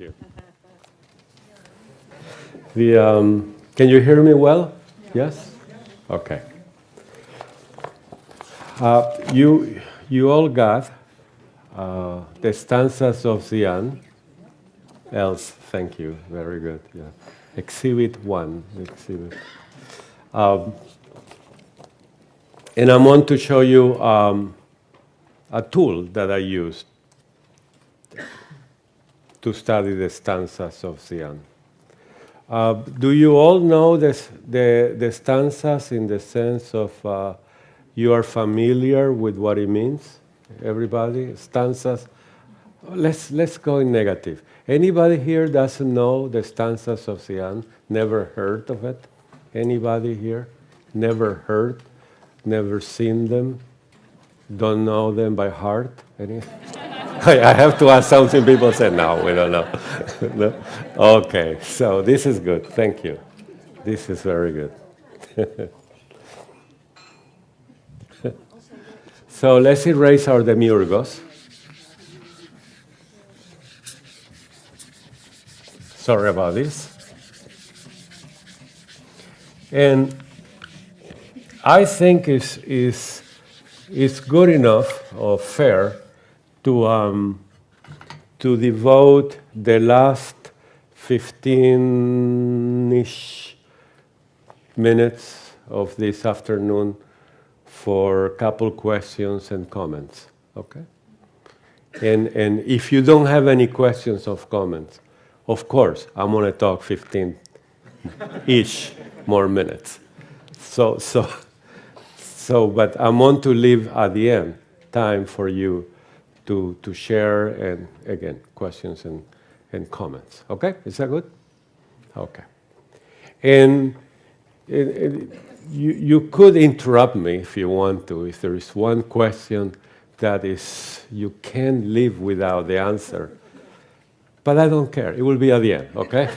you. Can you hear me well? Yes? Okay. You all got the stanzas of Xian. Else, thank you. Very good. Yeah. Exhibit 1. Exhibit. And I want to show you a tool that I used to study the stanzas of Xian. Do you all know the stanzas in the sense of you are familiar with what it means? Everybody? Stanzas? Let's go in negative. Anybody here doesn't know the stanzas of Xian? Never heard of it? Anybody here? Never heard? Never seen them? Don't know them by heart? Any? I have to ask something. People say, no, we don't know. No? Okay, so this is good. Thank you. This is very good. So let's erase our demiurgos. Sorry about this. And I think it's good enough or fair to devote the last 15-ish minutes of this afternoon for a couple questions and comments, okay? And if you don't have any questions or comments, of course, I'm going to talk 15-ish more minutes. So, but I want to leave at the end time for you to share and, again, questions and comments. Okay? Is that good? Okay. And you could interrupt me if you want to, if there is one question that is you can't live without the answer. But I don't care. It will be at the end, okay?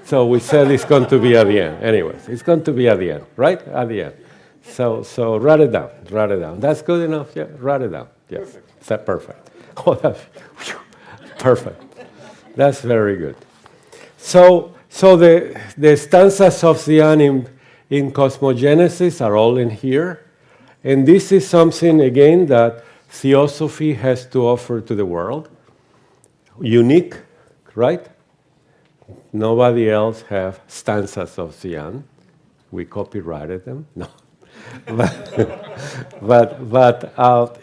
So we said it's going to be at the end. Anyways, it's going to be at the end, right? At the end. So write it down. Write it down. That's good enough? Yeah, write it down. Yes. Perfect. Is that perfect? Oh, that's perfect. That's very good. So the stanzas of Xian in Cosmogenesis are all in here. And this is something, again, that Theosophy has to offer to the world. Unique, right? Nobody else have stanzas of Xian. We copyrighted them. No. but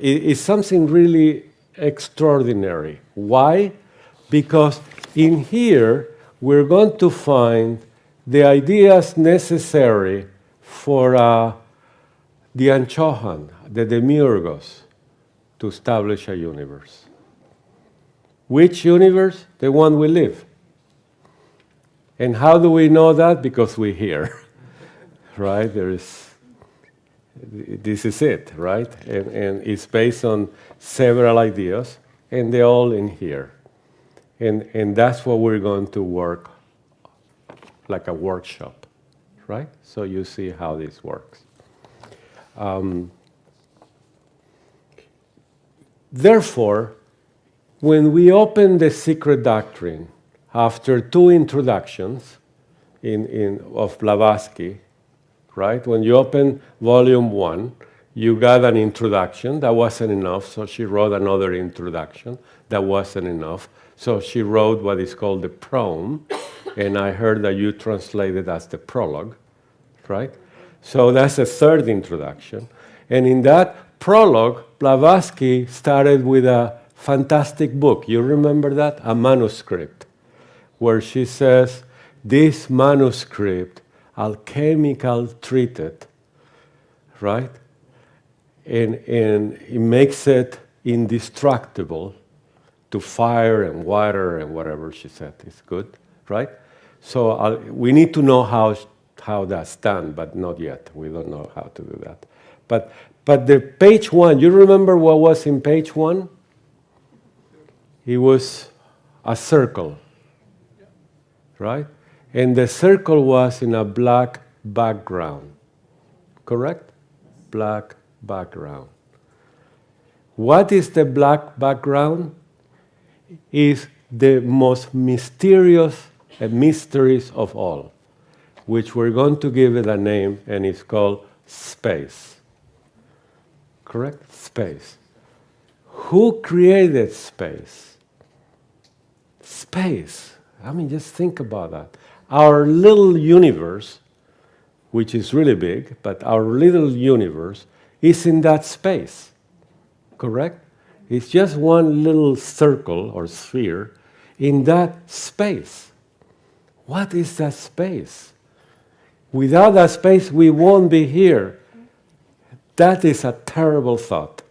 it's something really extraordinary. Why? Because in here, we're going to find the ideas necessary for the Anchohan, the Demiurgos, to establish a universe. Which universe? The one we live. And how do we know that? Because we're here, right? This is it, right? And it's based on several ideas, and they're all in here. And that's what we're going to work like a workshop, right? So you see how this works. Therefore, when we open the secret doctrine, after 2 introductions of Blavatsky, right? When you open volume 1, you got an introduction. That wasn't enough, so she wrote another introduction. That wasn't enough, so she wrote what is called the proem, and I heard that you translated as the prologue, right? So that's the 3rd introduction. And in that prologue, Blavatsky started with a fantastic book. You remember that? A manuscript, where she says, this manuscript, alchemical treated, right? And it makes it indestructible to fire and water and whatever she said is good, right? So we need to know how that's done, but not yet. We don't know how to do that. But the page 1, you remember what was in page 1? It was a circle, right? And the circle was in a black background, correct? Black background. What is the black background? Is the most mysterious mysteries of all, which we're going to give it a name, and it's called space. Correct? Space. Who created space? Space. I mean, just think about that. Our little universe, which is really big, but our little universe is in that space. Correct? It's just one little circle or sphere in that space. What is that space? Without that space, we won't be here. That is a terrible thought.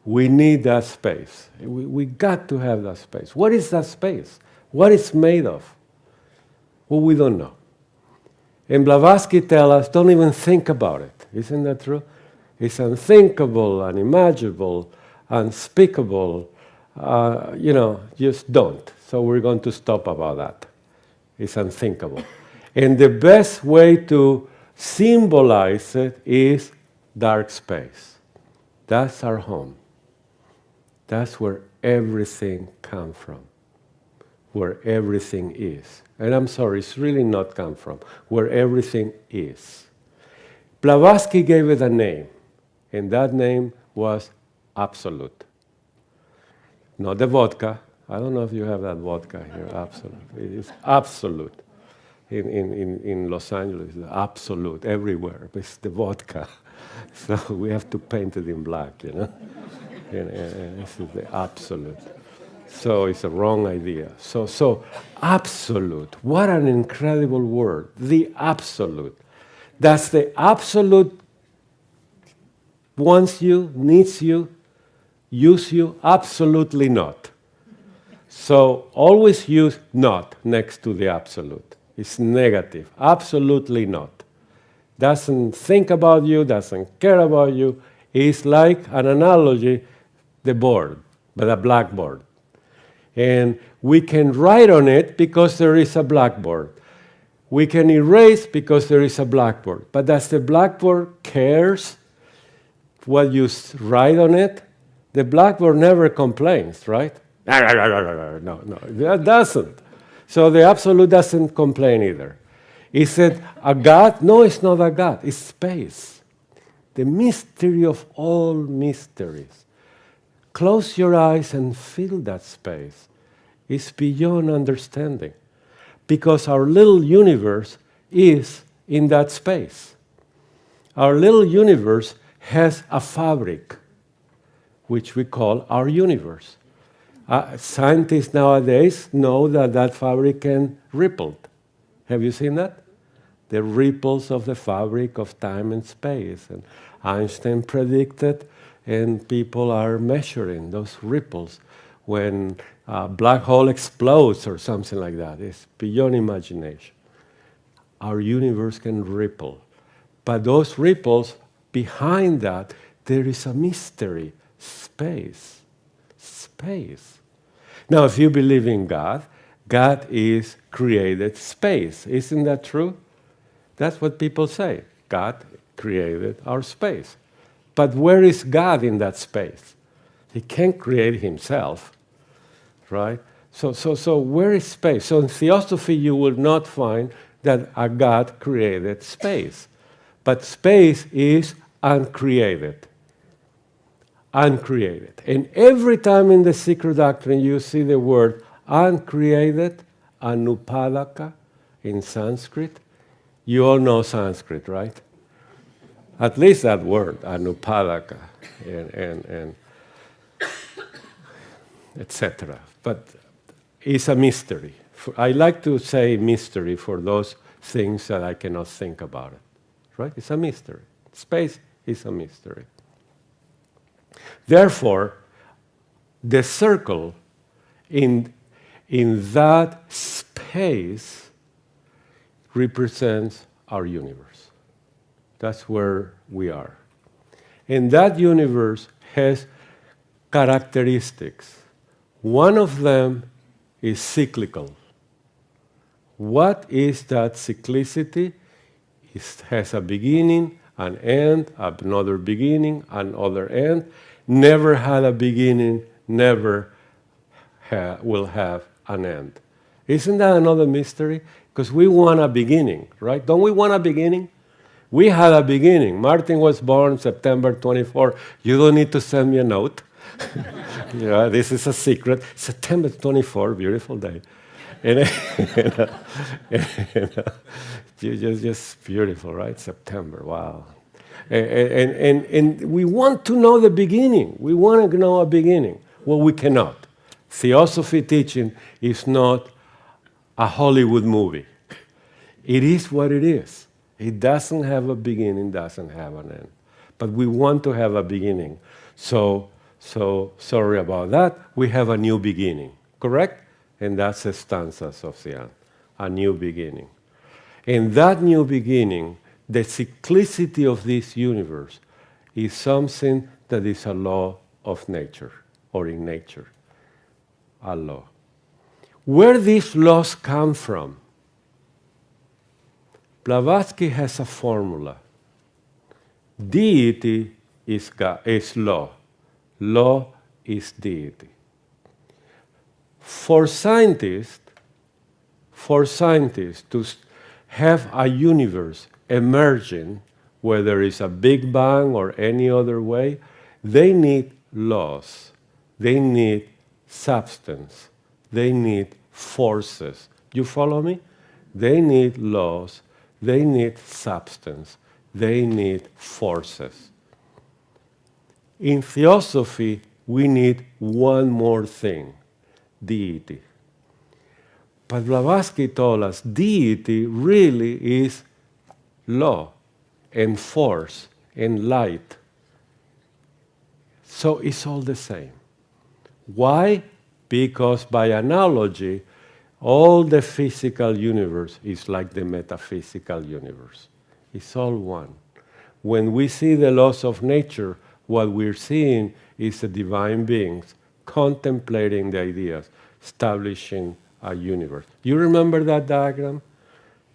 We need that space. We got to have that space. What is that space? What it's made of? Well, we don't know. And Blavatsky tells us, don't even think about it. Isn't that true? It's unthinkable, unimaginable, unspeakable. Just don't. So we're going to stop about that. It's unthinkable. And the best way to symbolize it is dark space. That's our home. That's where everything comes from, where everything is. And I'm sorry, it's really not come from, where everything is. Blavatsky gave it a name, and that name was absolute. Not the vodka. I don't know if you have that vodka here, absolute. It is absolute. In Los Angeles, it's absolute everywhere. It's the vodka. So we have to paint it in black, and this is the absolute. So it's a wrong idea. So absolute. What an incredible word. The absolute. Does the absolute wants you, needs you, use you? Absolutely not. So always use not next to the absolute. It's negative. Absolutely not. Doesn't think about you, doesn't care about you. It's like an analogy, the board, but a blackboard. And we can write on it because there is a blackboard. We can erase because there is a blackboard. But does the blackboard cares what you write on it? The blackboard never complains, right? No, that doesn't. So the absolute doesn't complain either. Is it a God? No, it's not a God. It's space. The mystery of all mysteries. Close your eyes and feel that space. It's beyond understanding. Because our little universe is in that space. Our little universe has a fabric, which we call our universe. Scientists nowadays know that that fabric can ripple. Have you seen that? The ripples of the fabric of time and space. And Einstein predicted, and people are measuring those ripples when a black hole explodes or something like that. It's beyond imagination. Our universe can ripple. But those ripples, behind that, there is a mystery. Space. Space. Now, if you believe in God, God is created space. Isn't that true? That's what people say. God created our space. But where is God in that space? He can't create himself, right? So where is space? So in theosophy, you will not find that a God created space. But space is uncreated. Uncreated. And every time in the secret doctrine you see the word uncreated, anupadaka, in Sanskrit, you all know Sanskrit, right? At least that word, anupadaka, and etc. But it's a mystery. I like to say mystery for those things that I cannot think about it, right? It's a mystery. Space is a mystery. Therefore, the circle in that space represents our universe. That's where we are. And that universe has characteristics. One of them is cyclical. What is that cyclicity? It has a beginning, an end, another beginning, another end. Never had a beginning, never will have an end. Isn't that another mystery? Because we want a beginning, right? Don't we want a beginning? We had a beginning. Martin was born September 24. You don't need to send me a note. Yeah, this is a secret. September 24, beautiful day. And, just beautiful, right? September, wow. And we want to know the beginning. We want to know a beginning. Well, we cannot. Theosophy teaching is not a Hollywood movie. It is what it is. It doesn't have a beginning, doesn't have an end. But we want to have a beginning. So sorry about that. We have a new beginning, correct? And that's the stanzas of Xian, a new beginning. And that new beginning, the cyclicity of this universe, is something that is a law of nature, or in nature, a law. Where these laws come from? Blavatsky has a formula. Deity is law. Law is deity. For scientists to have a universe emerging, whether there is a Big Bang or any other way, they need laws. They need substance. They need forces. You follow me? They need laws. They need substance. They need forces. In theosophy, we need one more thing, deity. But Blavatsky told us deity really is law and force and light. So it's all the same. Why? Because by analogy, all the physical universe is like the metaphysical universe. It's all one. When we see the laws of nature, what we're seeing is the divine beings contemplating the ideas, establishing a universe. You remember that diagram?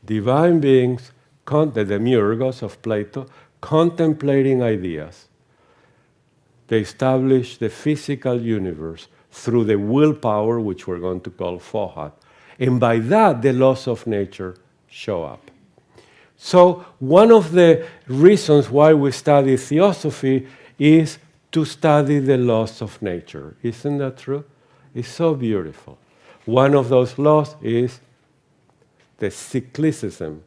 Divine beings, the demiurgos of Plato, contemplating ideas. They establish the physical universe through the willpower, which we're going to call Fohat. And by that, the laws of nature show up. So one of the reasons why we study theosophy is to study the laws of nature. Isn't that true? It's so beautiful. One of those laws is the cyclicism,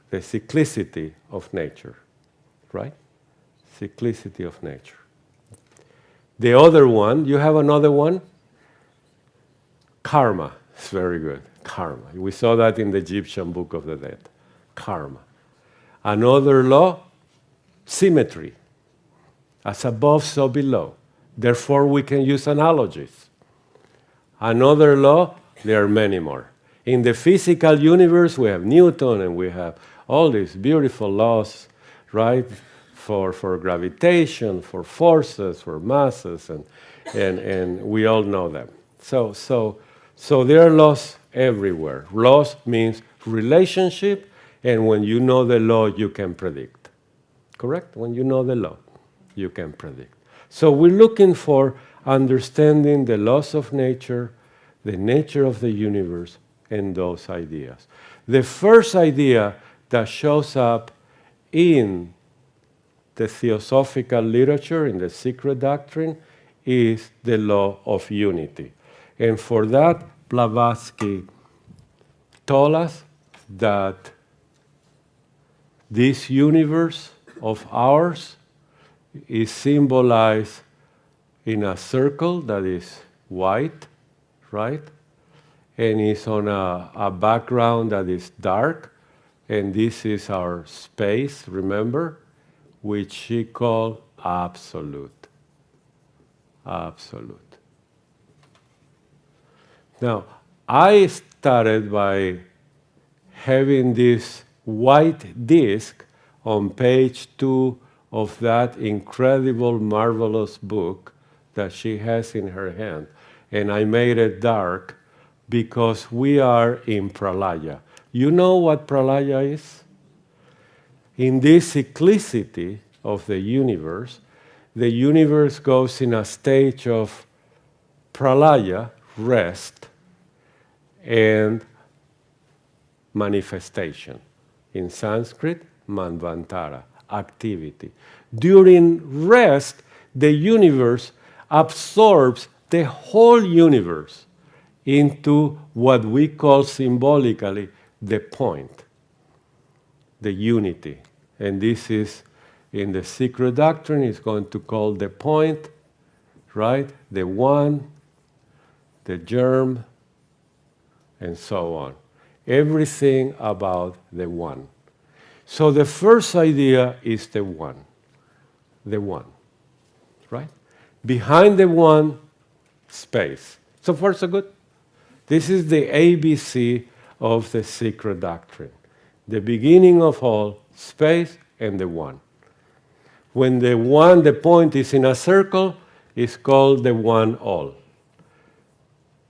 the cyclicity of nature, right? Cyclicity of nature. The other one, you have another one? Karma. It's very good. Karma. We saw that in the Egyptian Book of the Dead. Karma. Another law, symmetry. As above, so below. Therefore, we can use analogies. Another law, there are many more. In the physical universe, we have Newton and we have all these beautiful laws, right? For gravitation, for forces, for masses, and we all know them. So there are laws everywhere. Laws means relationship, and when you know the law, you can predict. Correct? When you know the law, you can predict. So we're looking for understanding the laws of nature, the nature of the universe, and those ideas. The first idea that shows up in the theosophical literature, in the secret doctrine, is the law of unity. And for that, Blavatsky told us that this universe of ours is symbolized in a circle that is white, right? And is on a background that is dark. And this is our space, remember? Which he called absolute. Absolute. Now, I started by having this white disc on page 2 of that incredible, marvelous book that she has in her hand. And I made it dark because we are in pralaya. You know what pralaya is? In this cyclicity of the universe goes in a stage of pralaya, rest, and manifestation. In Sanskrit, manvantara, activity. During rest, the universe absorbs the whole universe into what we call symbolically the point, the unity. And this is, in the secret doctrine, is going to call the point, right? The one, the germ, and so on. Everything about the one. So the first idea is the one, right? Behind the one, space. So far, so good? This is the ABC of the secret doctrine. The beginning of all, space, and the one. When the one, the point is in a circle, it's called the one all.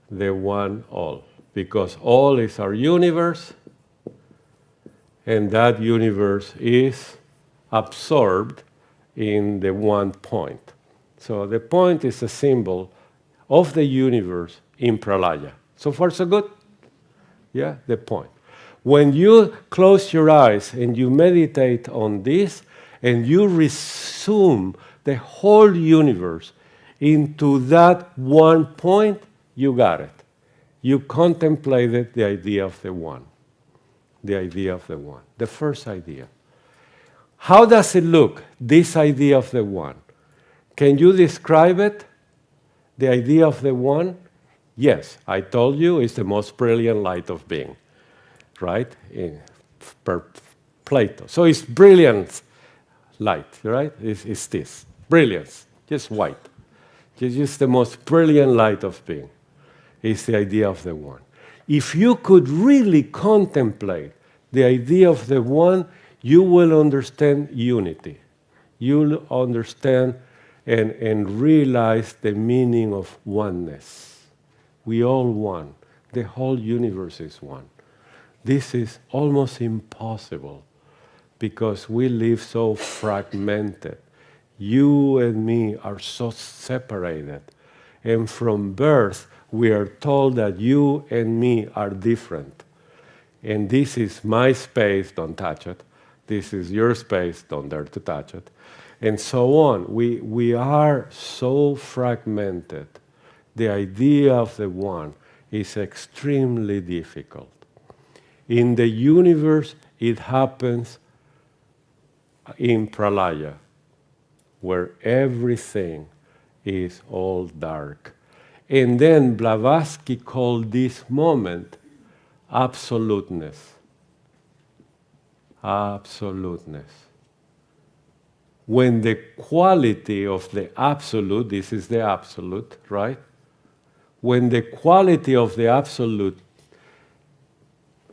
The one all. Because all is our universe, and that universe is absorbed in the one point. So the point is a symbol of the universe in pralaya. So far, so good? Yeah, the point. When you close your eyes and you meditate on this, and you resume the whole universe into that one point, you got it. You contemplated the idea of the one. The idea of the one. The first idea. How does it look, this idea of the one? Can you describe it? The idea of the one? Yes, I told you it's the most brilliant light of being, right? Per Plato. So it's brilliant light, right? It's this. Brilliance, just white. Just the most brilliant light of being. It's the idea of the one. If you could really contemplate the idea of the one, you will understand unity. You'll understand and realize the meaning of oneness. We all one. The whole universe is one. This is almost impossible because we live so fragmented. You and me are so separated. And from birth, we are told that you and me are different. And this is my space, don't touch it. This is your space, don't dare to touch it. And so on. We are so fragmented. The idea of the one is extremely difficult. In the universe, it happens in pralaya, where everything is all dark. And then Blavatsky called this moment absoluteness. Absoluteness. When the quality of the absolute, this is the absolute, right? When the quality of the absolute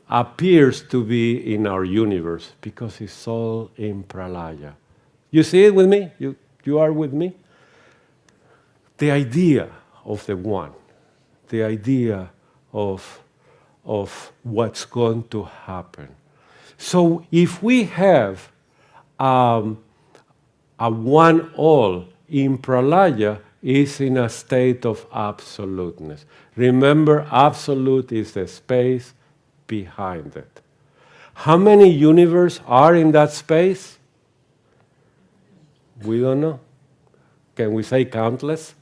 appears to be in our universe, because it's all in pralaya. You see it with me? You are with me? The idea of the one, the idea of what's going to happen. So if we have a one all in pralaya, is in a state of absoluteness. Remember, absolute is the space behind it. How many universes are in that space? We don't know. Can we say countless?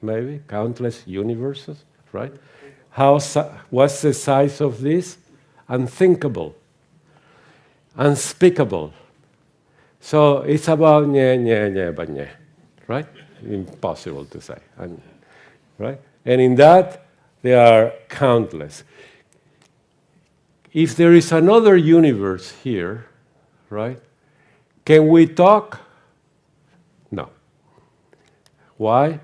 Maybe countless universes, right? What's the size of this? Unthinkable, unspeakable. So it's about right? Impossible to say, right? And in that, there are countless. If there is another universe here, right? Can we talk? No. Why?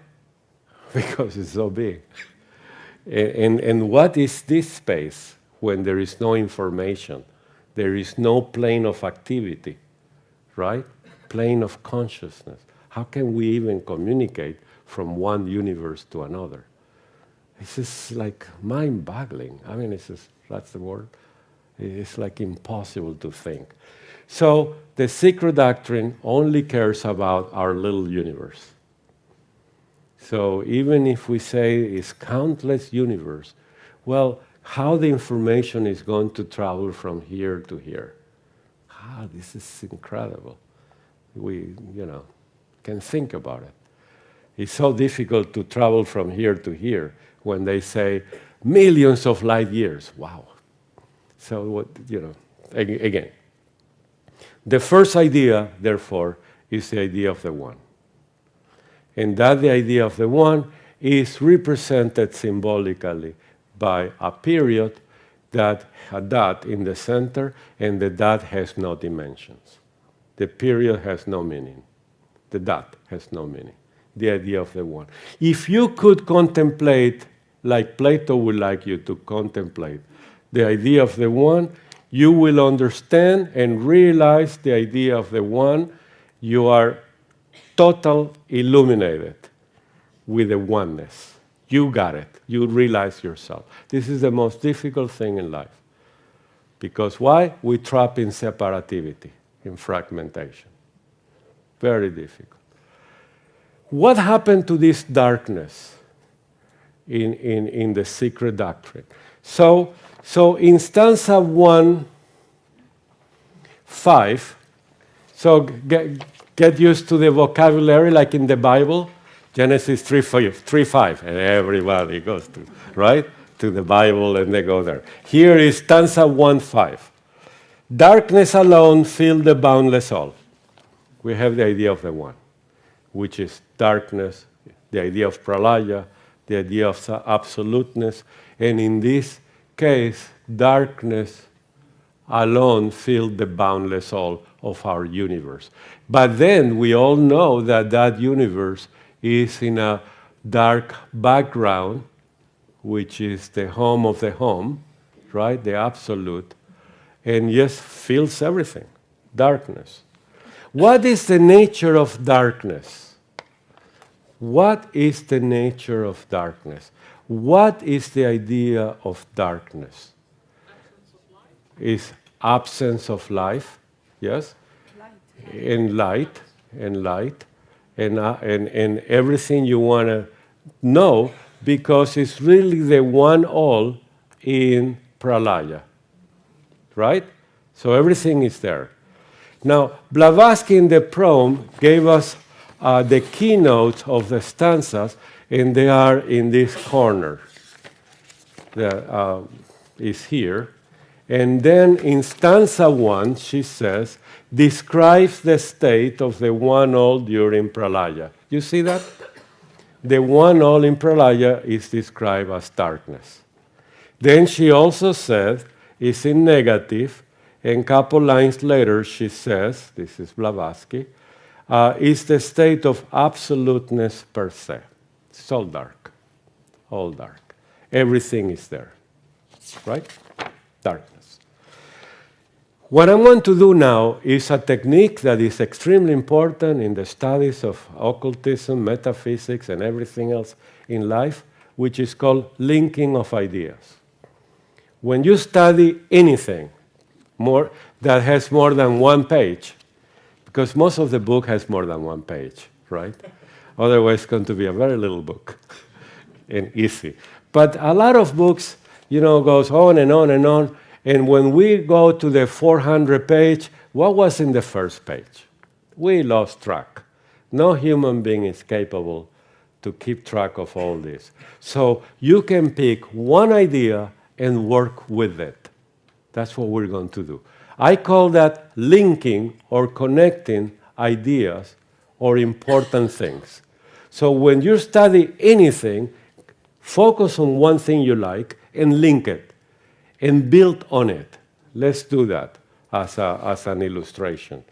Because it's so big. And what is this space when there is no information? There is no plane of activity, right? Plane of consciousness. How can we even communicate from one universe to another? This is like mind-boggling. I mean, that's the word. It's like impossible to think. So the secret doctrine only cares about our little universe. So even if we say it's countless universe, well, how the information is going to travel from here to here. This is incredible. We, can think about it. It's so difficult to travel from here to here when they say millions of light years. Wow. So, again, the first idea, therefore, is the idea of the one. And that the idea of the one is represented symbolically by a period that a dot in the center, and the dot has no dimensions. The period has no meaning. The dot has no meaning. The idea of the one. If you could contemplate, like Plato would like you to contemplate, the idea of the one, you will understand and realize the idea of the one. You are total illuminated with the oneness. You got it. You realize yourself. This is the most difficult thing in life. Because why? We trap in separativity, in fragmentation. Very difficult. What happened to this darkness in the secret doctrine? So in stanza 1:5, so get used to the vocabulary like in the Bible, Genesis 3:5, and everybody goes to, right, to the Bible and they go there. Here is stanza 1:5. Darkness alone filled the boundless all. We have the idea of the one, which is darkness, the idea of pralaya, the idea of absoluteness, and in this case, darkness alone filled the boundless all of our universe. But then we all know that that universe is in a dark background, which is the home of the home, right, the absolute, and yes, fills everything, darkness. What is the nature of darkness? What is the nature of darkness? What is the idea of darkness? Is absence of life, yes, and light, and everything you want to know, because it's really the one all in pralaya, right? So everything is there. Now, Blavatsky in the poem gave us the keynotes of the stanzas, and they are in this corner. That is here. And then in stanza 1, she says, describes the state of the one all during pralaya. You see that? The one all in pralaya is described as darkness. Then she also said, it's in negative, and a couple lines later she says, this is Blavatsky, is the state of absoluteness per se. It's all dark, all dark. Everything is there, right? Darkness. What I'm going to do now is a technique that is extremely important in the studies of occultism, metaphysics, and everything else in life, which is called linking of ideas. When you study anything that has more than one page, because most of the book has more than one page, right? Otherwise, it's going to be a very little book and easy. But a lot of books, goes on and on and on. And when we go to the 400 page, what was in the first page? We lost track. No human being is capable to keep track of all this. So you can pick one idea and work with it. That's what we're going to do. I call that linking or connecting ideas or important things. So when you study anything, focus on one thing you like and link it and build on it. Let's do that as an illustration.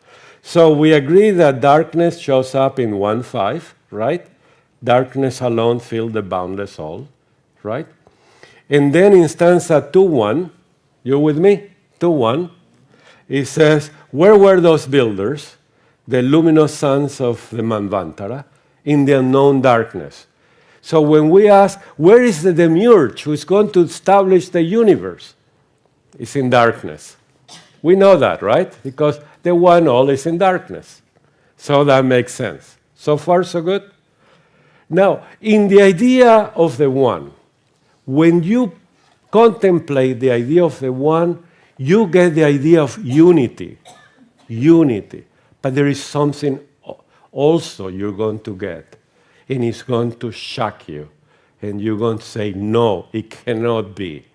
So we agree that darkness shows up in 1:5, right? Darkness alone filled the boundless all, right? And then in stanza 2:1, you with me? 2:1, it says, where were those builders, the luminous sons of the Manvantara, in the unknown darkness? So when we ask, where is the demiurge who is going to establish the universe? It's in darkness. We know that, right? Because the one all is in darkness. So that makes sense. So far, so good? Now, in the idea of the one, when you contemplate the idea of the one, you get the idea of unity. Unity. But there is something also you're going to get, and it's going to shock you. And you're going to say, no, it cannot be.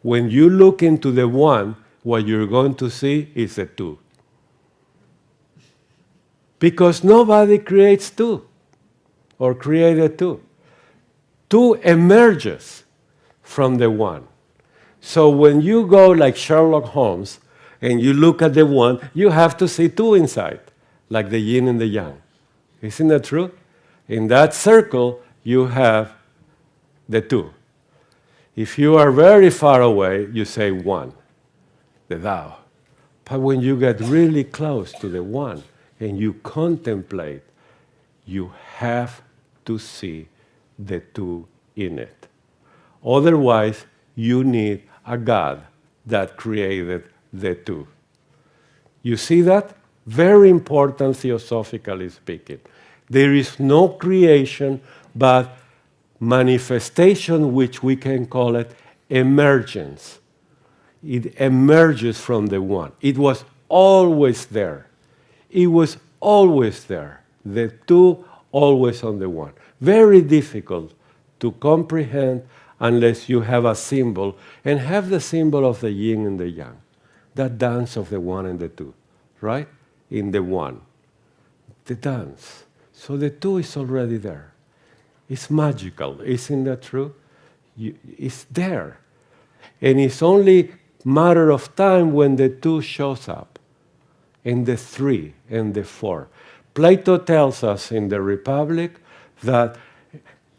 When you look into the one, what you're going to see is the two. Because nobody creates two or created two. Two emerges from the one. So when you go like Sherlock Holmes and you look at the one, you have to see two inside, like the yin and the yang. Isn't that true? In that circle, you have the two. If you are very far away, you say one, the Tao. But when you get really close to the one and you contemplate, you have to see the two in it. Otherwise, you need a God that created the two. You see that? Very important theosophically speaking. There is no creation but manifestation, which we can call it emergence. It emerges from the one. It was always there. It was always there. The two always on the one. Very difficult to comprehend unless you have a symbol, and have the symbol of the yin and the yang. That dance of the one and the two, right? In the one. The dance. So the two is already there. It's magical. Isn't that true? It's there. And it's only matter of time when the two shows up, and the three and the four. Plato tells us in the Republic that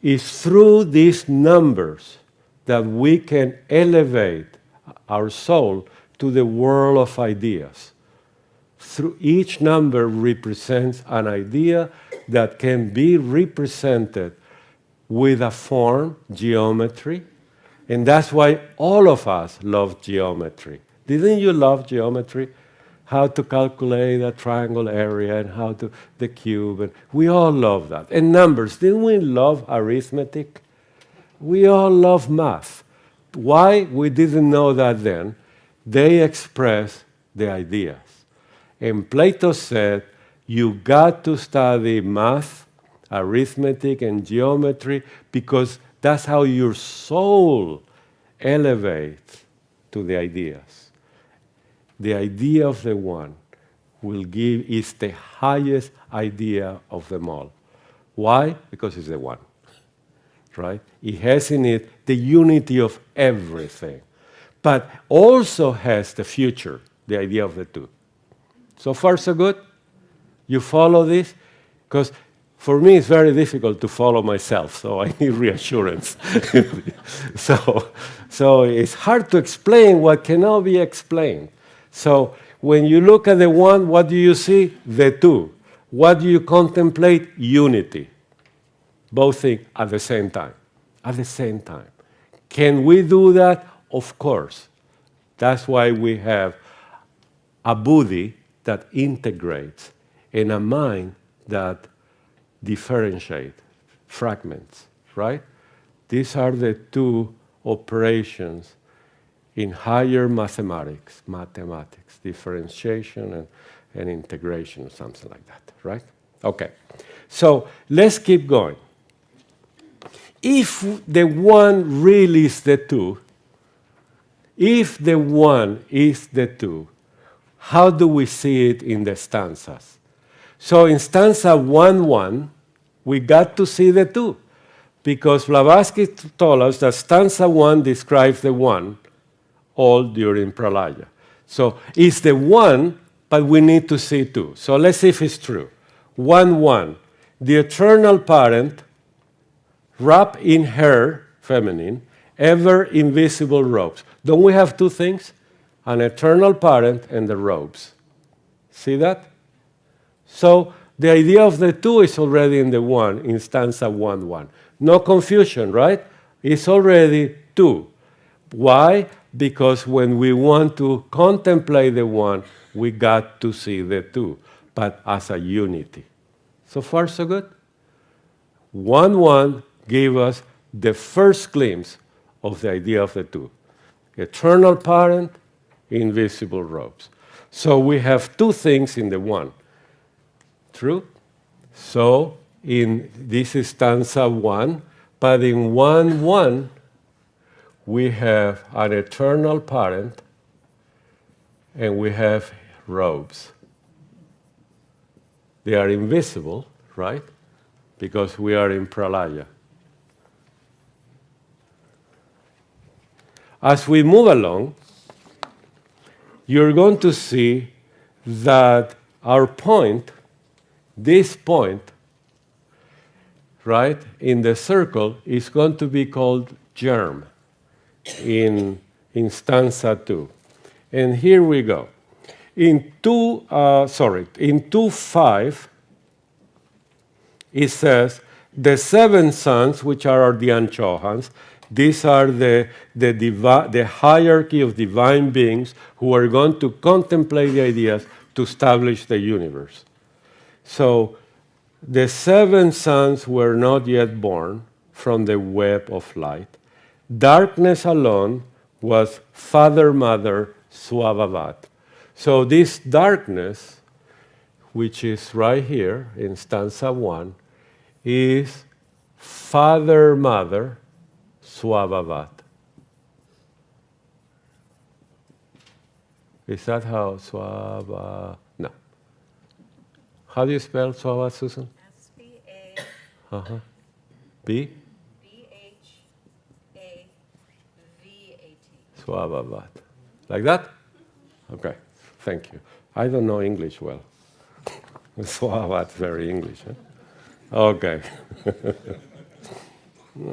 it's through these numbers that we can elevate our soul to the world of ideas. Through each number represents an idea that can be represented with a form, geometry, and that's why all of us love geometry. Didn't you love geometry? How to calculate a triangle area and how to the cube, and we all love that. And numbers, didn't we love arithmetic? We all love math. Why? We didn't know that then. They express the ideas. And Plato said, you got to study math, arithmetic, and geometry because that's how your soul elevates to the ideas. The idea of the one is the highest idea of them all. Why? Because it's the one, right? It has in it the unity of everything, but also has the future, the idea of the two. So far, so good? You follow this? Because for me, it's very difficult to follow myself, so I need reassurance. So it's hard to explain what cannot be explained. So when you look at the one, what do you see? The two. What do you contemplate? Unity. Both things at the same time. At the same time. Can we do that? Of course. That's why we have a buddhi that integrates and a mind that differentiates, fragments, right? These are the two operations in higher mathematics, differentiation and integration, or something like that, right? Okay, so let's keep going. If the one really is the two, how do we see it in the stanzas? So in stanza 1-1, we got to see the two, because Blavatsky told us that stanza 1 describes the one all during Pralaya. So it's the one, but we need to see two. So let's see if it's true. 1-1, the eternal parent wrapped in her, feminine, ever invisible robes. Don't we have two things? An eternal parent and the robes. See that? So the idea of the two is already in the one, in stanza 1-1. No confusion, right? It's already two. Why? Because when we want to contemplate the one, we got to see the two, but as a unity. So far, so good? 1-1 gave us the first glimpse of the idea of the two. Eternal parent, invisible robes. So we have two things in the one. True? So this is stanza 1, but in 1:1, we have an eternal parent and we have robes. They are invisible, right? Because we are in pralaya. As we move along, you're going to see that our point, this point, right, in the circle is going to be called germ in stanza 2. And here we go. In 2:5, it says, the 7 sons, which are the Anchohans, these are the hierarchy of divine beings who are going to contemplate the ideas to establish the universe. So the 7 sons were not yet born from the web of light. Darkness alone was father, mother, Swabhavat. So this darkness, which is right here in stanza 1, is father, mother, Swabhavat. Is that how Swabha? No. How do you spell Swabha, Susan? S-V-A. B? B-H-A-V-A-T. Swabhavat. Like that? Okay, thank you. I don't know English well. Swabhavat, very English, huh? Okay.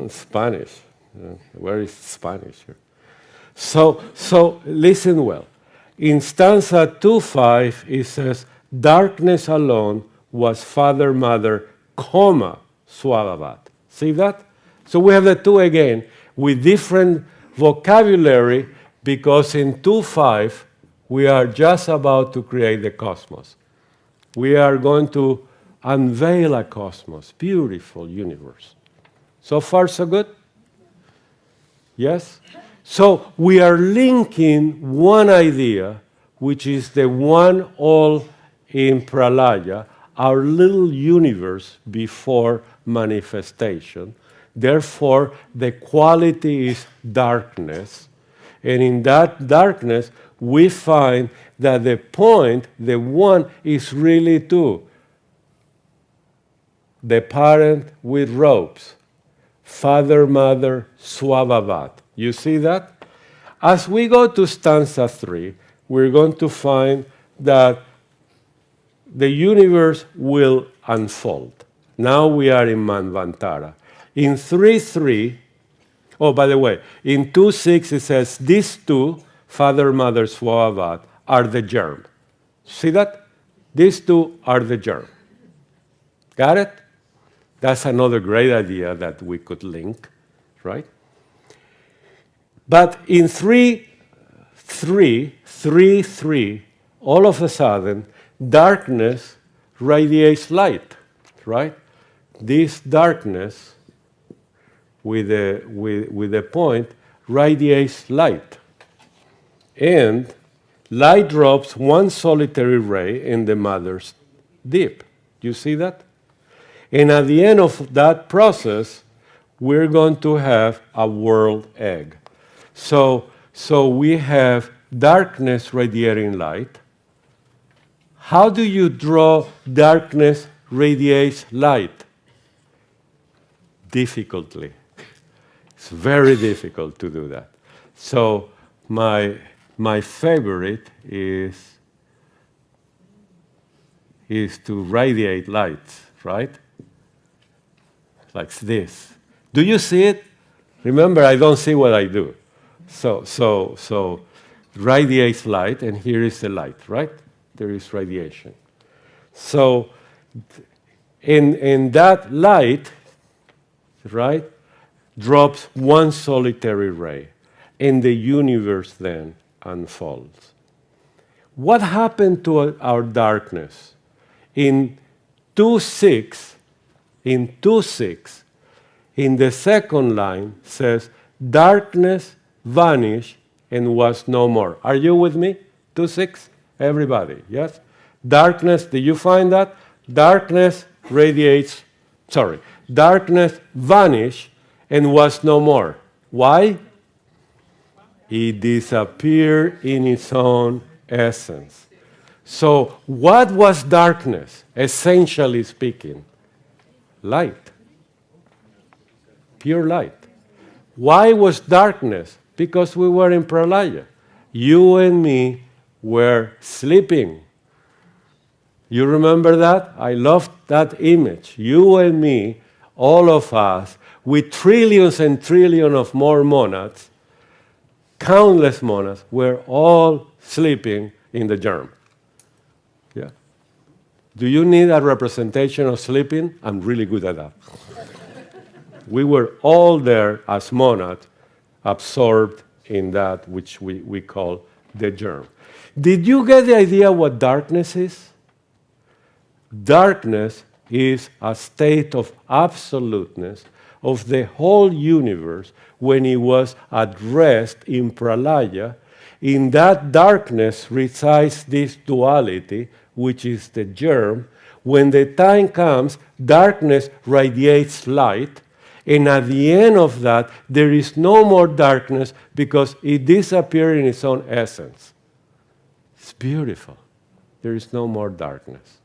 Spanish. Where is Spanish here? So listen well. In stanza 2:5, it says, darkness alone was father, mother, comma, Swabhavat. See that? So we have the two again with different vocabulary because in 2:5, we are just about to create the cosmos. We are going to unveil a cosmos, beautiful universe. So far, so good? Yes? So we are linking one idea, which is the one all in pralaya, our little universe before manifestation. Therefore, the quality is darkness. And in that darkness, we find that the point, the one, is really two. The parent with robes. Father, mother, Swabhavat. You see that? As we go to stanza 3, we're going to find that the universe will unfold. Now we are in Manvantara. In 3:3, oh, by the way, in 2:6 it says, these two, father, mother, Swabhavat, are the germ. See that? These two are the germ. Got it? That's another great idea that we could link, right? But in 3:3, all of a sudden, darkness radiates light, right? This darkness with the point radiates light. And light drops one solitary ray in the mother's deep. You see that? And at the end of that process, we're going to have a world egg. So we have darkness radiating light. How do you draw darkness radiates light? Difficultly. It's very difficult to do that. So my favorite is to radiate light, right? Like this. Do you see it? Remember, I don't see what I do. So radiates light, and here is the light, right? There is radiation. So in that light, right, drops one solitary ray, and the universe then unfolds. What happened to our darkness? In 2:6, in the second line says, darkness vanished and was no more. Are you with me? 2:6? Everybody, yes? Darkness, did you find that? Darkness vanished and was no more. Why? It disappeared in its own essence. So, what was darkness, essentially speaking? Light. Pure light. Why was darkness? Because we were in pralaya. You and me were sleeping. You remember that? I love that image. You and me, all of us, with trillions and trillions of more monads, countless monads, were all sleeping in the germ. Yeah. Do you need a representation of sleeping? I'm really good at that. We were all there as monads, absorbed in that which we call the germ. Did you get the idea what darkness is? Darkness is a state of absoluteness of the whole universe when it was at rest in pralaya. In that darkness resides this duality, which is the germ. When the time comes, darkness radiates light, and at the end of that, there is no more darkness because it disappears in its own essence. It's beautiful. There is no more darkness.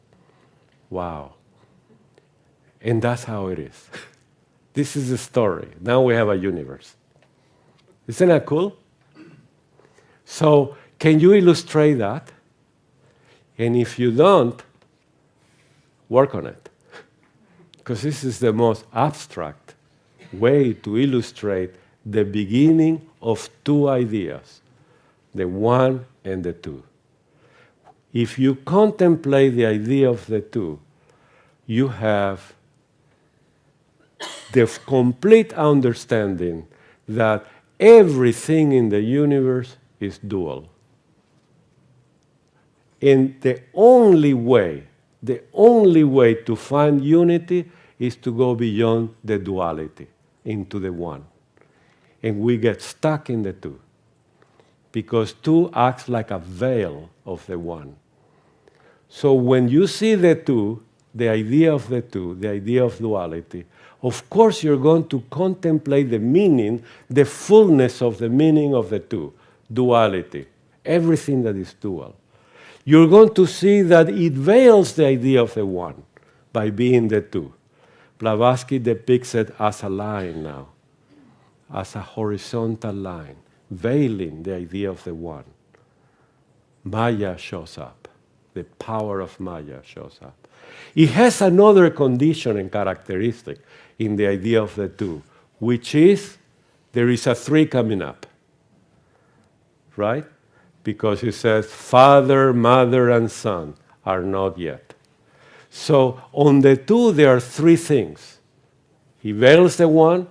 Wow. And that's how it is. This is the story. Now we have a universe. Isn't that cool? So, can you illustrate that? And if you don't, work on it. Because this is the most abstract way to illustrate the beginning of two ideas, the one and the two. If you contemplate the idea of the two, you have the complete understanding that everything in the universe is dual. And the only way to find unity is to go beyond the duality into the one. And we get stuck in the two, because two acts like a veil of the one. So when you see the two, the idea of the two, the idea of duality, of course you're going to contemplate the meaning, the fullness of the meaning of the two, duality, everything that is dual. You're going to see that it veils the idea of the one by being the two. Blavatsky depicts it as a line now, as a horizontal line, veiling the idea of the one. Maya shows up. The power of Maya shows up. It has another condition and characteristic in the idea of the two, which is there is a three coming up, right? Because it says Father, Mother, and Son are not yet. So on the two, there are three things. He veils the one,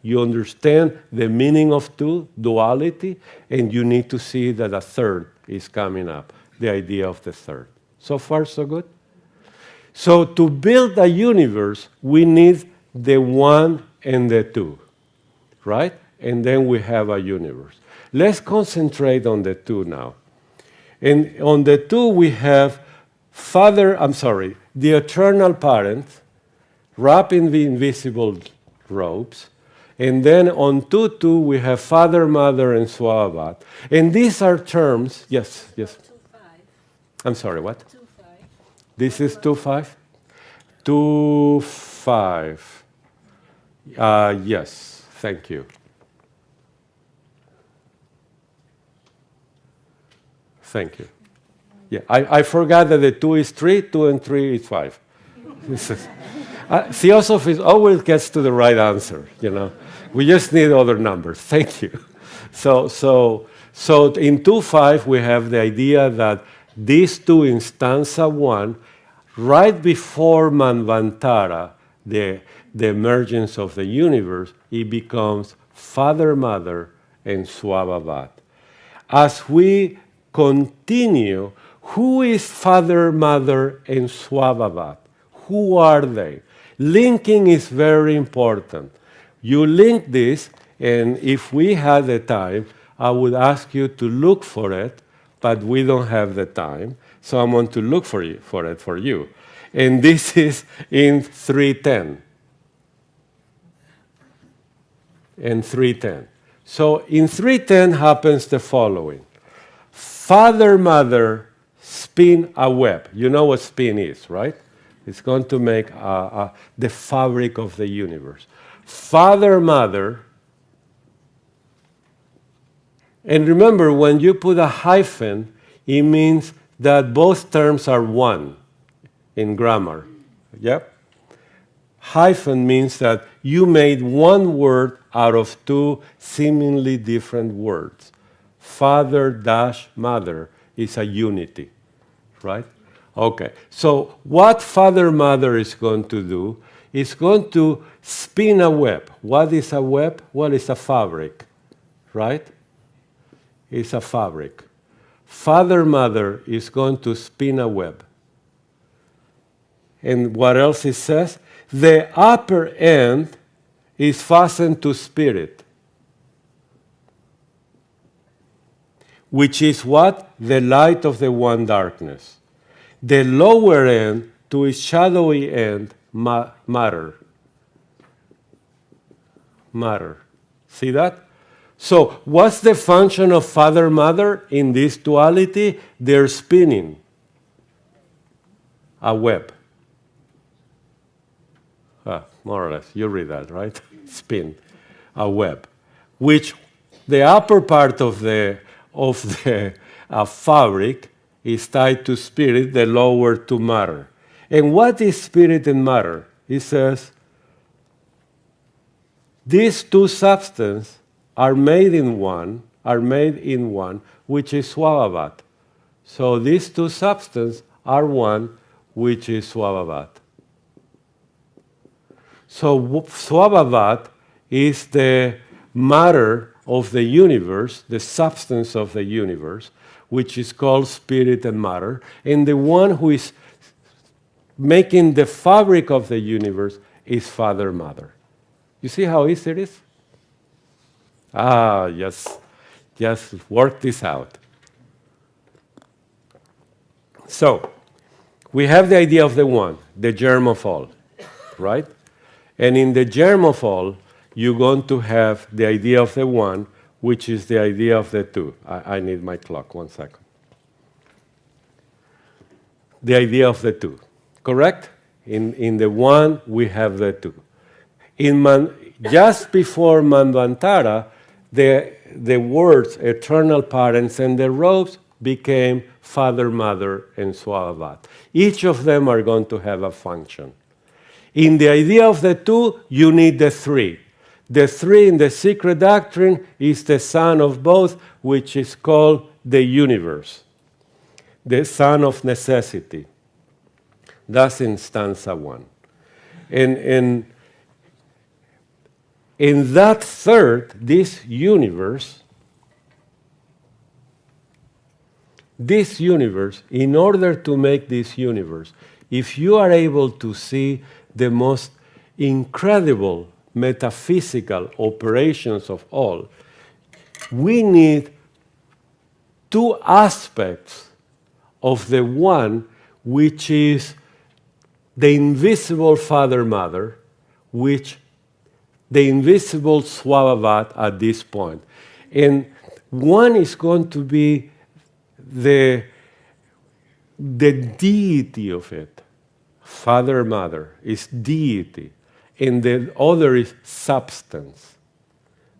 you understand the meaning of two, duality, and you need to see that a third is coming up, the idea of the third. So far, so good? So to build a universe, we need the one and the two, right? And then we have a universe. Let's concentrate on the two now. And on the two, we have the eternal parent, wrapped in the invisible robes. And then on 2-2, we have Father, Mother, and Swabhat. And these are terms, yes. 2-5. I'm sorry, what? 2-5. This is 2-5? 2-5. Yes, thank you. Thank you. Yeah, I forgot that the 2 is 3, 2 and 3 is 5. Theosophy always gets to the right answer, you know. We just need other numbers. Thank you. So in 2-5, we have the idea that these two in stanza 1, right before Manvantara, the emergence of the universe, it becomes Father, Mother, and Swabhavat. As we continue, who is Father, Mother, and Swabhavat? Who are they? Linking is very important. You link this, and if we had the time, I would ask you to look for it, but we don't have the time, so I'm going to look for it for you. And this is in 310. In 310. So in 310 happens the following. Father, mother, spin a web. You know what spin is, right? It's going to make the fabric of the universe. Father, mother. And remember, when you put a hyphen, it means that both terms are one in grammar. Yep? Hyphen means that you made one word out of two seemingly different words. Father dash mother is a unity, right? Okay, so what father mother is going to do is going to spin a web. What is a web? Well, it's a fabric, right? It's a fabric. Father mother is going to spin a web. And what else it says? The upper end is fastened to spirit, which is what? The light of the one darkness. The lower end to its shadowy end, matter. Matter. See that? So what's the function of father-mother in this duality? They're spinning a web. More or less, you read that, right? Spin a web, which the upper part of the fabric is tied to spirit, the lower to matter. And what is spirit and matter? He says, these two substances are made in one, which is Swabhavat. So these two substances are one, which is Swabhavat. So Swabhavat is the matter of the universe, the substance of the universe, which is called spirit and matter. And the one who is making the fabric of the universe is Father, Mother. You see how easy it is? Yes. Just work this out. So, we have the idea of the one, the germ of all, right? And in the germ of all, you're going to have the idea of the one, which is the idea of the two. I need my clock, 1 second. The idea of the two, correct? In the one, we have the two. Just before Manvantara, the words eternal parents and the robes became father, mother, and Swabhavat. Each of them are going to have a function. In the idea of the two, you need the three. The three in the secret doctrine is the son of both, which is called the universe, the son of necessity. That's in stanza 1. And in that third, this universe, in order to make this universe, if you are able to see the most incredible metaphysical operations of all, we need two aspects of the one, which is the invisible father-mother, which the invisible Swabhavat at this point. And one is going to be the deity of it. Father-mother is deity. And the other is substance.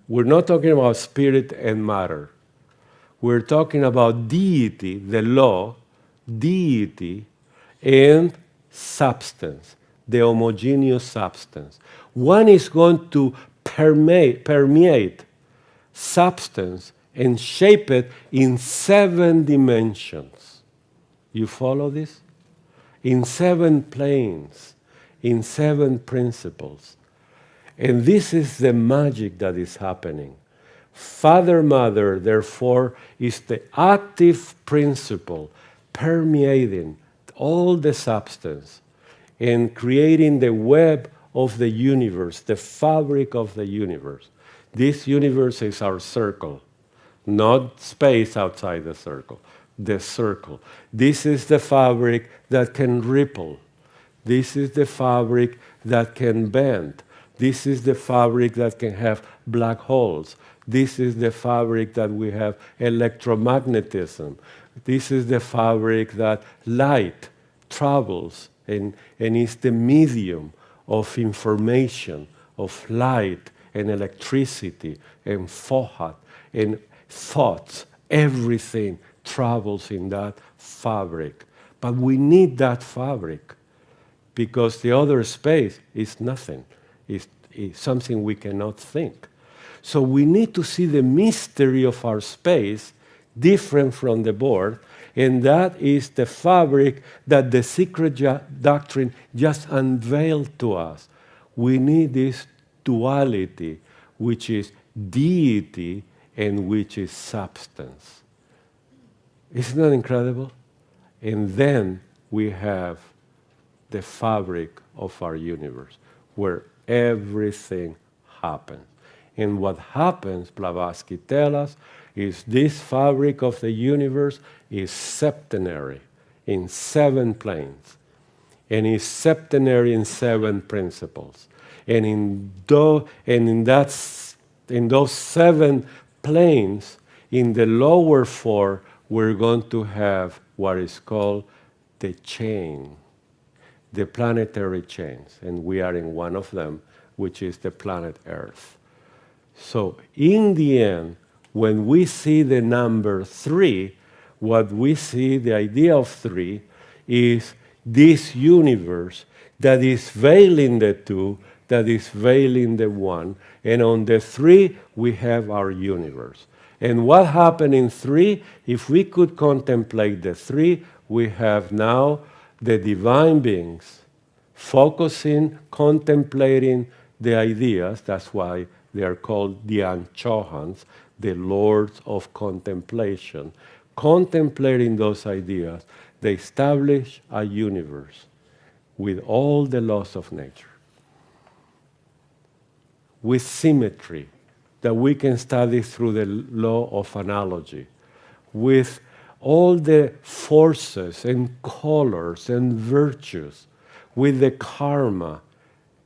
We're not talking about spirit and matter. We're talking about deity, the law, deity, and substance, the homogeneous substance. One is going to permeate substance and shape it in 7 dimensions. You follow this? In 7 planes, in 7 principles. And this is the magic that is happening. Father-mother, therefore, is the active principle permeating all the substance and creating the web of the universe, the fabric of the universe. This universe is our circle. not space outside the circle, the circle. This is the fabric that can ripple. This is the fabric that can bend. This is the fabric that can have black holes. This is the fabric that we have electromagnetism. This is the fabric that light travels and is the medium of information, of light and electricity and thought and thoughts. Everything travels in that fabric. But we need that fabric because the other space is nothing. It's something we cannot think. So we need to see the mystery of our space different from the board, and that is the fabric that the secret doctrine just unveiled to us. We need this duality, which is deity and which is substance. Isn't that incredible? And then we have the fabric of our universe, where everything happens. And what happens, Blavatsky tells us, is this fabric of the universe is septenary in 7 planes, and is septenary in 7 principles. And in those 7 planes, in the lower 4, we're going to have what is called the chain, the planetary chains, and we are in one of them, which is the planet Earth. So in the end, when we see the number 3, what we see, the idea of 3, is this universe that is veiling the 2, that is veiling the 1, and on the 3 we have our universe. And what happened in 3, if we could contemplate the 3, we have now the divine beings focusing, contemplating the ideas. That's why they are called the Anchohans, the lords of contemplation. Contemplating those ideas, they establish a universe with all the laws of nature, with symmetry that we can study through the law of analogy, with all the forces and colors and virtues, with the karma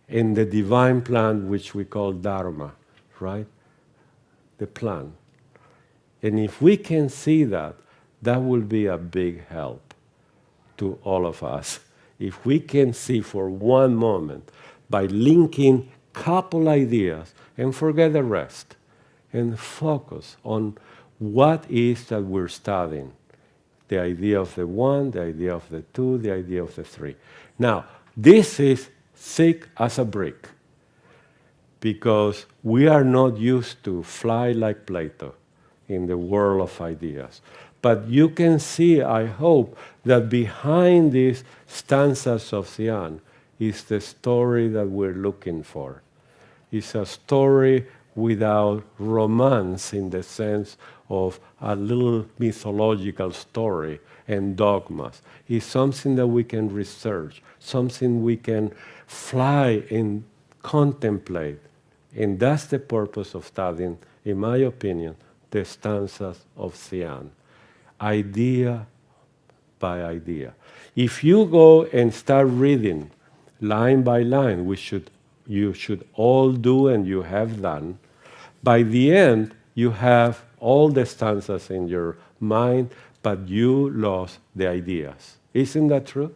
and the divine plan, which we call dharma, right? The plan. And if we can see that, that will be a big help to all of us. If we can see for one moment, by linking couple ideas and forget the rest, and focus on what is that we're studying. The idea of the 1, the idea of the 2, the idea of the 3. Now, this is thick as a brick, because we are not used to fly like Plato in the world of ideas. But you can see, I hope, that behind these stanzas of Xi'an is the story that we're looking for. It's a story without romance in the sense of a little mythological story and dogmas. It's something that we can research, something we can fly and contemplate. And that's the purpose of studying, in my opinion, the stanzas of Xi'an, idea by idea. If you go and start reading line by line, you should all do and you have done, by the end, you have all the stanzas in your mind, but you lost the ideas. Isn't that true?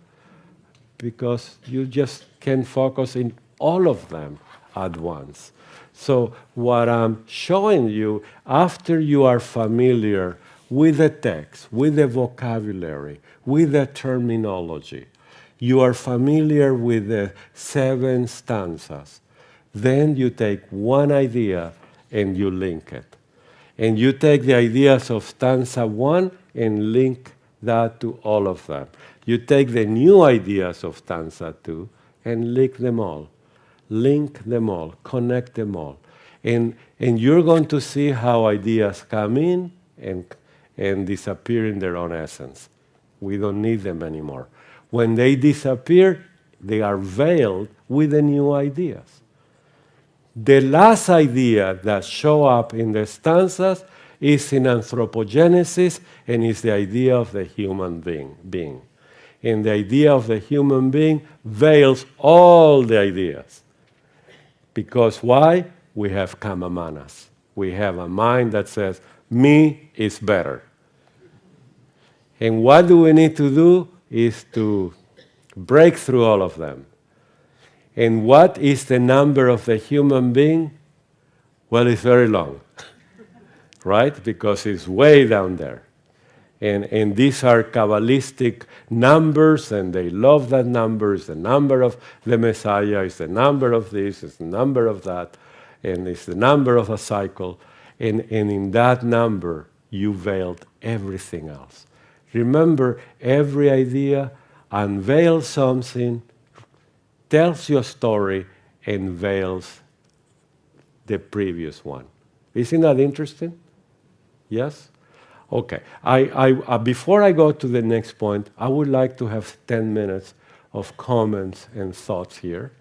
Because you just can't focus in all of them at once. So what I'm showing you, after you are familiar with the text, with the vocabulary, with the terminology, you are familiar with the 7 stanzas, then you take one idea and you link it. And you take the ideas of stanza 1 and link that to all of them. You take the new ideas of stanza 2 and link them all, connect them all. And you're going to see how ideas come in and disappear in their own essence. We don't need them anymore. When they disappear, they are veiled with the new ideas. The last idea that show up in the stanzas is in anthropogenesis and is the idea of the human being. And the idea of the human being veils all the ideas. Because why? We have kama manas. We have a mind that says, me is better. And what do we need to do is to break through all of them. And what is the number of the human being? Well, it's very long, right? Because it's way down there. And these are Kabbalistic numbers, and they love that number. It's the number of the Messiah, it's the number of this, it's the number of that, and it's the number of a cycle. And in that number, you veiled everything else. Remember, every idea unveils something, tells you a story, and veils the previous one. Isn't that interesting? Yes? Okay. Before I go to the next point, I would like to have 10 minutes of comments and thoughts here,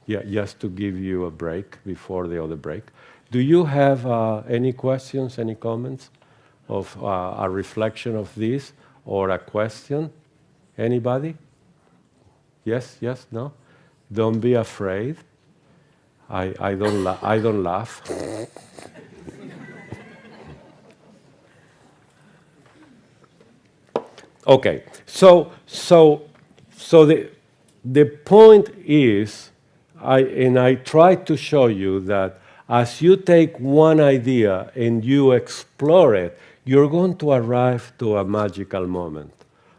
just to give you a break before the other break. Do you have any questions, any comments of a reflection of this or a question? Anybody? Yes, no? Don't be afraid. I don't laugh. Okay, so the point is, I tried to show you that as you take one idea and you explore it, you're going to arrive to a magical moment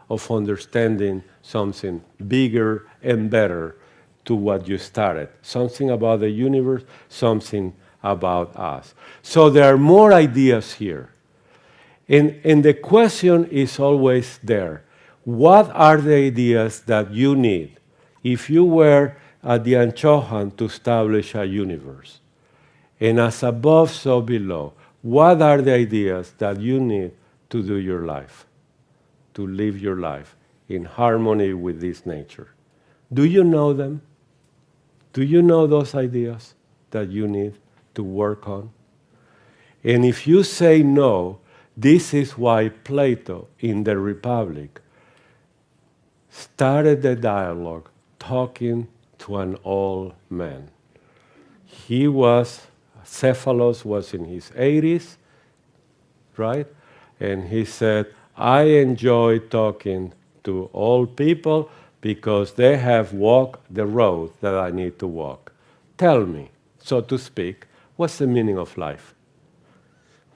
of understanding something bigger and better to what you started. Something about the universe, something about us. So there are more ideas here. And the question is always there. What are the ideas that you need if you were at the Anchohan to establish a universe? And as above, so below. What are the ideas that you need to do your life, to live your life in harmony with this nature? Do you know them? Do you know those ideas that you need to work on? And if you say no, this is why Plato, in the Republic, started the dialogue talking to an old man. Cephalos was in his 80s, right? And he said, I enjoy talking to old people because they have walked the road that I need to walk. Tell me, so to speak, what's the meaning of life?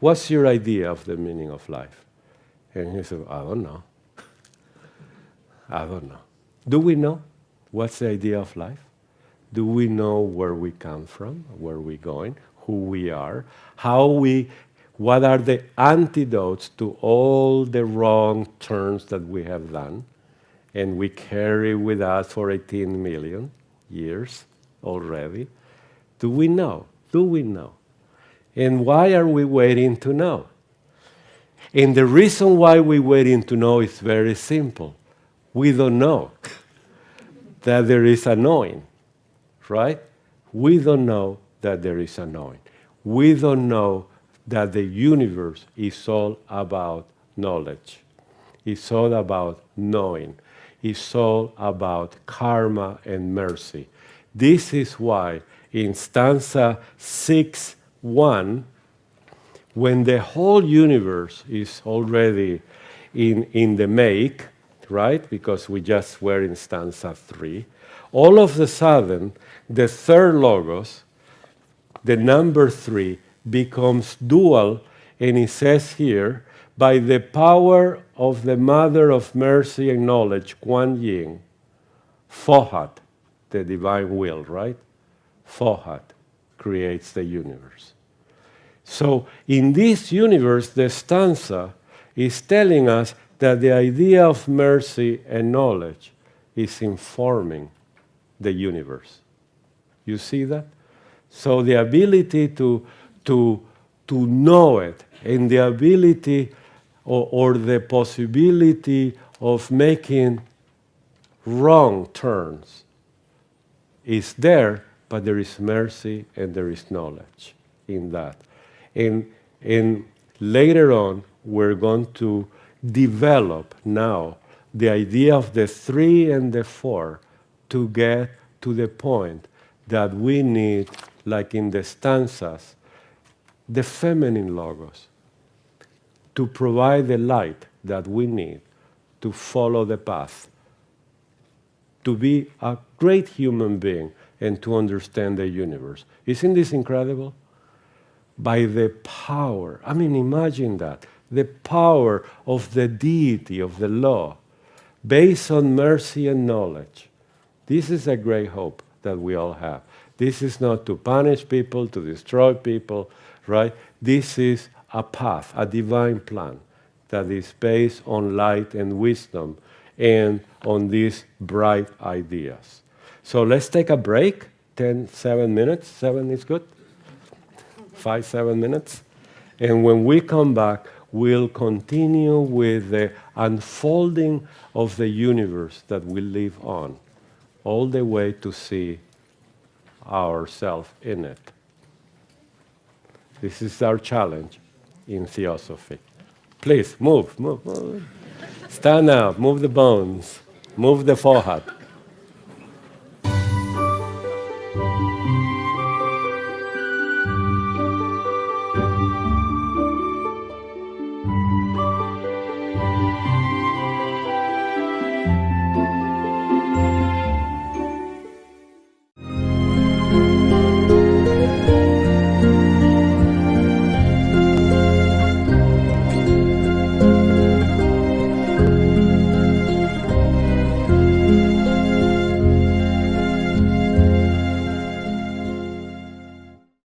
What's your idea of the meaning of life? And he said, I don't know. I don't know. Do we know what's the idea of life? Do we know where we come from, where we're going, who we are, what are the antidotes to all the wrong turns that we have done and we carry with us for 18 million years already? Do we know? Do we know? And why are we waiting to know? And the reason why we're waiting to know is very simple. We don't know that there is a knowing, right? We don't know that there is a knowing. We don't know that the universe is all about knowledge. It's all about knowing. It's all about karma and mercy. This is why in stanza 6:1, when the whole universe is already in the make, right? Because we just were in stanza 3, all of a sudden, the third logos, the number 3, becomes dual, and it says here, by the power of the Mother of Mercy and Knowledge, Kuan Yin, Fohat, the divine will, right? Fohat creates the universe. So in this universe, the stanza is telling us that the idea of mercy and knowledge is informing the universe. You see that? So the ability to know it and the ability or the possibility of making wrong turns is there, but there is mercy and there is knowledge in that. And Later on, we're going to develop now the idea of the 3 and the 4 to get to the point that we need, like in the stanzas, the feminine logos to provide the light that we need to follow the path, to be a great human being and to understand the universe. Isn't this incredible? By the power, imagine that, the power of the deity, of the law, based on mercy and knowledge. This is a great hope that we all have. This is not to punish people, to destroy people, right? This is a path, a divine plan that is based on light and wisdom and on these bright ideas. So let's take a break, 7 minutes. 7 is good? 5, 7 minutes. And when we come back, we'll continue with the unfolding of the universe that we live on, all the way to see ourselves in it. This is our challenge in theosophy. Please, move. Stand up, move the bones, move the forehead.